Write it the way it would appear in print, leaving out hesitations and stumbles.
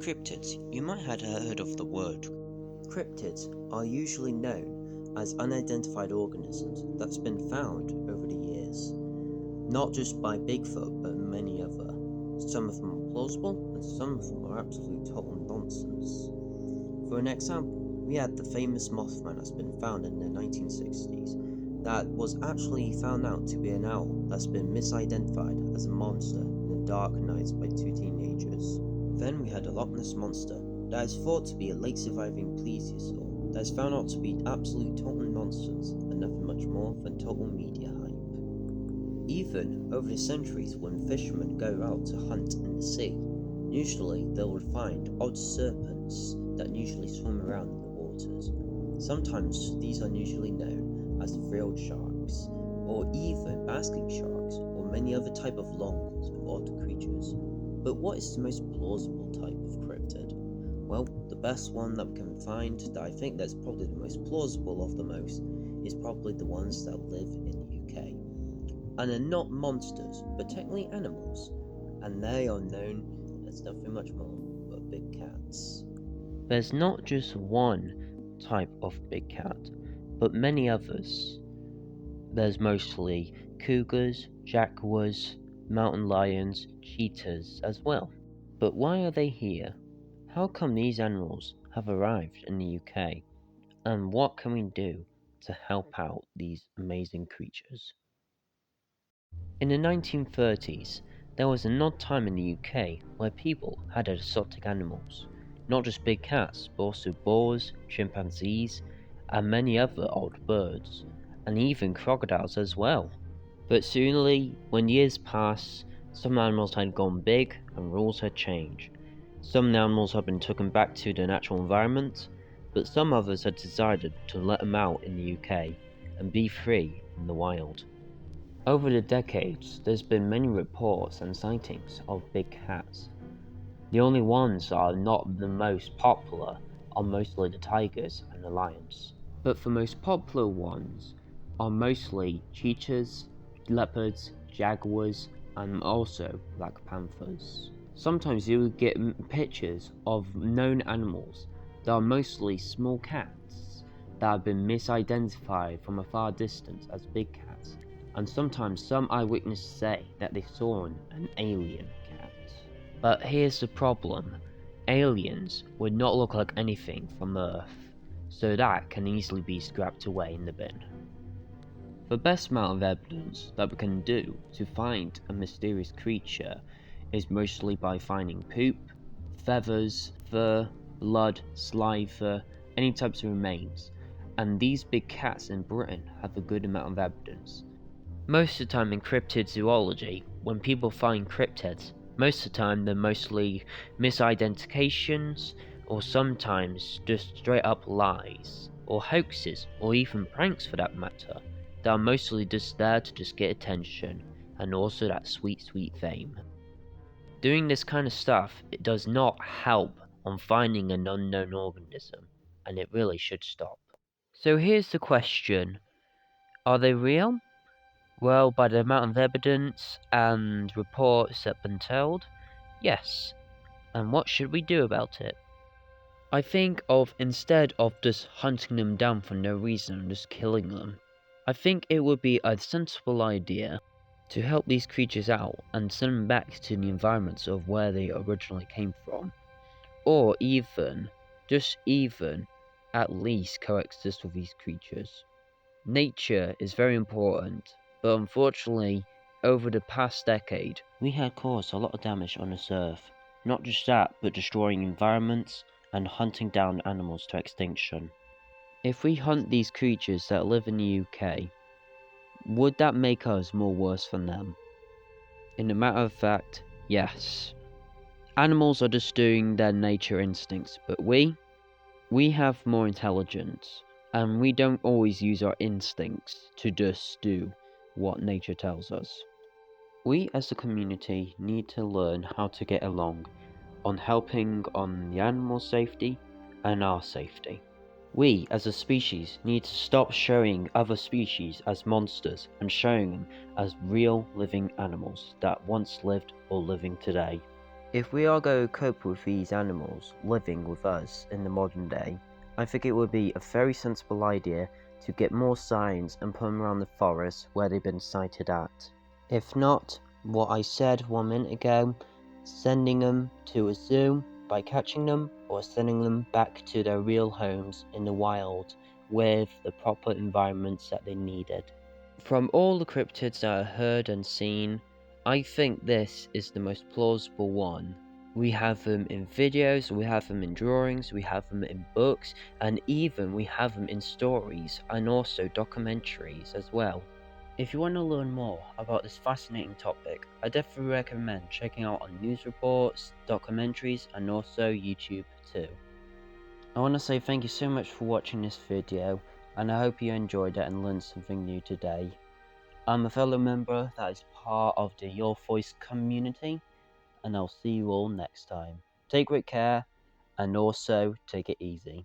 Cryptids. You might have heard of the word. Cryptids are usually known as unidentified organisms that's been found over the years, not just by Bigfoot but many other. Some of them are plausible and some of them are absolute total nonsense. For an example, we had the famous Mothman that's been found in the 1960s that was actually found out to be an owl that's been misidentified as a monster in the dark nights by two teenagers. Then we had a Loch Ness Monster that is thought to be a late surviving plesiosaur that is found out to be absolute total nonsense and nothing much more than total media hype. Even over the centuries, when fishermen go out to hunt in the sea, usually they will find odd serpents that usually swim around in the waters. Sometimes these are usually known as frilled sharks, or even basking sharks, or many other type of longboards with odd creatures. But what is the most plausible type of cryptid? Well, the best one that we can find, that I think that's probably the most plausible of the most, is probably the ones that live in the UK. And are not monsters, but technically animals, and they are known as nothing much more but big cats. There's not just one type of big cat, but many others. There's mostly cougars, jaguars, mountain lions, cheetahs as well. But why are they here? How come these animals have arrived in the UK? And what can we do to help out these amazing creatures? In the 1930s, there was an odd time in the UK where people had exotic animals. Not just big cats, but also boars, chimpanzees, and many other odd birds, and even crocodiles as well. But soonly, when years passed, some animals had gone big and rules had changed. Some animals had been taken back to their natural environment, but some others had decided to let them out in the UK and be free in the wild. Over the decades, there's been many reports and sightings of big cats. The only ones that are not the most popular are mostly the tigers and the lions. But the most popular ones are mostly cheetahs, leopards, jaguars, and also black panthers. Sometimes you will get pictures of known animals that are mostly small cats that have been misidentified from a far distance as big cats, and sometimes some eyewitnesses say that they saw an alien cat. But here's the problem: aliens would not look like anything from Earth, so that can easily be scrapped away in the bin. The best amount of evidence that we can do to find a mysterious creature is mostly by finding poop, feathers, fur, blood, saliva, any types of remains, and these big cats in Britain have a good amount of evidence. Most of the time in cryptid zoology, when people find cryptids, most of the time they're mostly misidentifications, or sometimes just straight up lies, or hoaxes, or even pranks for that matter, that are mostly just there to just get attention, and also that sweet fame. Doing this kind of stuff, it does not help on finding an unknown organism, and it really should stop. So here's the question: are they real? Well, by the amount of evidence and reports that have been told, yes. And what should we do about it? I think instead of just hunting them down for no reason and just killing them, I think it would be a sensible idea to help these creatures out and send them back to the environments of where they originally came from. Or even at least coexist with these creatures. Nature is very important, but unfortunately, over the past decade, we have caused a lot of damage on this earth. Not just that, but destroying environments and hunting down animals to extinction. If we hunt these creatures that live in the UK, would that make us more worse than them? In a matter of fact, yes. Animals are just doing their nature instincts, but we have more intelligence, and we don't always use our instincts to just do what nature tells us. We as a community need to learn how to get along on helping on the animal safety and our safety. We as a species need to stop showing other species as monsters and showing them as real living animals that once lived or living today. If we are going to cope with these animals living with us in the modern day, I think it would be a very sensible idea to get more signs and put them around the forest where they've been sighted at. If not, what I said 1 minute ago, sending them to a zoo by catching them or sending them back to their real homes in the wild with the proper environments that they needed. From all the cryptids that I heard and seen, I think this is the most plausible one. We have them in videos, we have them in drawings, we have them in books, and even we have them in stories and also documentaries as well. If you want to learn more about this fascinating topic, I definitely recommend checking out on news reports, documentaries, and also YouTube too. I want to say thank you so much for watching this video, and I hope you enjoyed it and learned something new today. I'm a fellow member that is part of the Your Voice community, and I'll see you all next time. Take great care, and also take it easy.